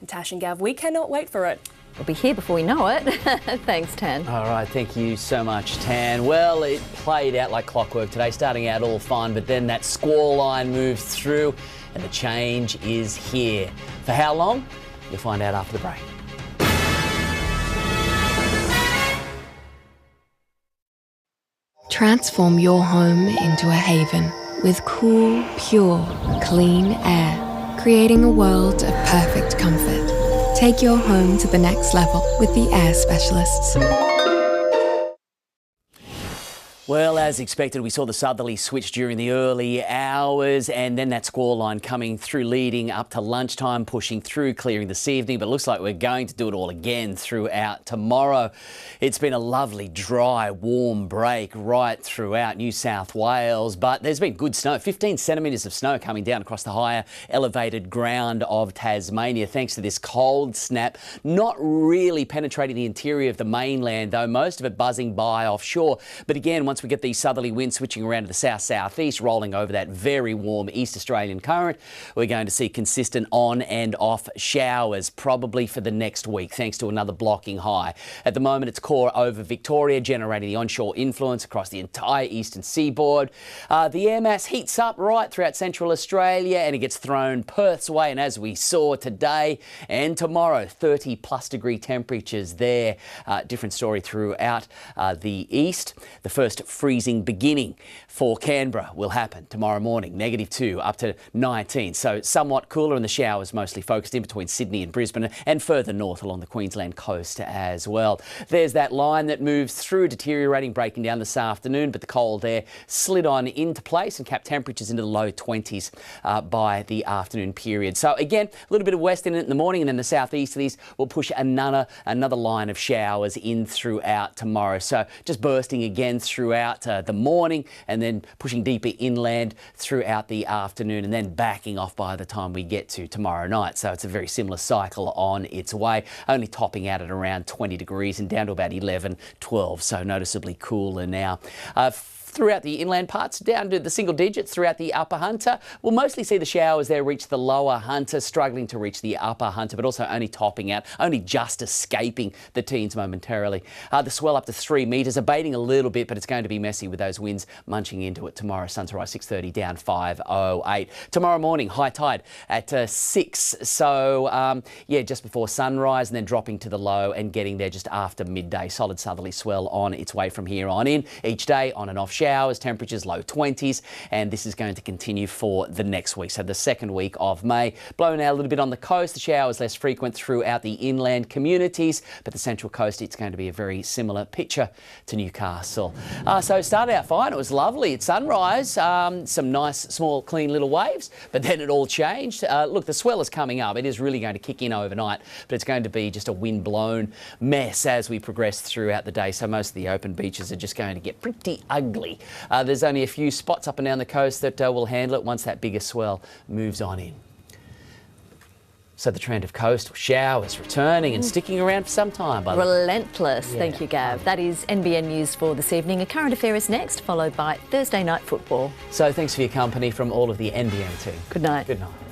Natasha and Gav, we cannot wait for it. We'll be here before we know it. Thanks, Tan. All right, thank you so much, Tan. Well, it played out like clockwork today, starting out all fun, but then that squall line moved through and the change is here. For how long? You'll find out after the break. Transform your home into a haven with cool, pure, clean air, creating a world of perfect comfort. Take your home to the next level with the air specialists. Well, as expected, we saw the southerly switch during the early hours and then that squall line coming through leading up to lunchtime, pushing through, clearing this evening. But it looks like we're going to do it all again throughout tomorrow. It's been a lovely, dry, warm break right throughout New South Wales. But there's been good snow, 15 centimetres of snow coming down across the higher elevated ground of Tasmania, thanks to this cold snap. Not really penetrating the interior of the mainland, though, most of it buzzing by offshore. But again, once we get these southerly winds switching around to the south-southeast, rolling over that very warm East Australian current, we're going to see consistent on and off showers, probably for the next week, thanks to another blocking high. At the moment, it's core over Victoria, generating the onshore influence across the entire eastern seaboard. The air mass heats up right throughout central Australia and it gets thrown Perth's way. And as we saw today and tomorrow, 30+ degree temperatures there. Different story throughout the east. The first freezing beginning for Canberra will happen tomorrow morning, -2 up to 19. So somewhat cooler, and the showers mostly focused in between Sydney and Brisbane and further north along the Queensland coast as well. There's that line that moves through, deteriorating, breaking down this afternoon, but the cold air slid on into place and capped temperatures into the low 20s by the afternoon period. So again, a little bit of west in it in the morning, and then the southeasterlies will push another line of showers in throughout tomorrow. So just bursting again throughout the morning and then pushing deeper inland throughout the afternoon and then backing off by the time we get to tomorrow night. So it's a very similar cycle on its way, only topping out at around 20 degrees and down to about 11, 12. So noticeably cooler now. Throughout the inland parts, down to the single digits throughout the upper Hunter. We'll mostly see the showers there reach the lower Hunter, struggling to reach the upper Hunter, but also only topping out, only just escaping the teens momentarily. The swell up to 3 metres, abating a little bit, but it's going to be messy with those winds munching into it tomorrow. Sunrise 6:30, down 5:08. Tomorrow morning, high tide at 6. So, yeah, just before sunrise, and then dropping to the low and getting there just after midday. Solid southerly swell on its way from here on in. Each day, on and off showers, temperatures low 20s, and this is going to continue for the next week. So the second week of May, blowing out a little bit on the coast, the showers less frequent throughout the inland communities, but the central coast, it's going to be a very similar picture to Newcastle. So started out fine, it was lovely at sunrise, some nice small clean little waves, but then it all changed. Look, the swell is coming up, it is really going to kick in overnight, but it's going to be just a wind-blown mess as we progress throughout the day. So most of the open beaches are just going to get pretty ugly. There's only a few spots up and down the coast that will handle it once that bigger swell moves on in. So the trend of coastal showers returning and sticking around for some time. Relentless. Yeah. Thank you, Gav. That is NBN News for this evening. A current affair is next, followed by Thursday night football. So thanks for your company from all of the NBN team. Good night. Good night.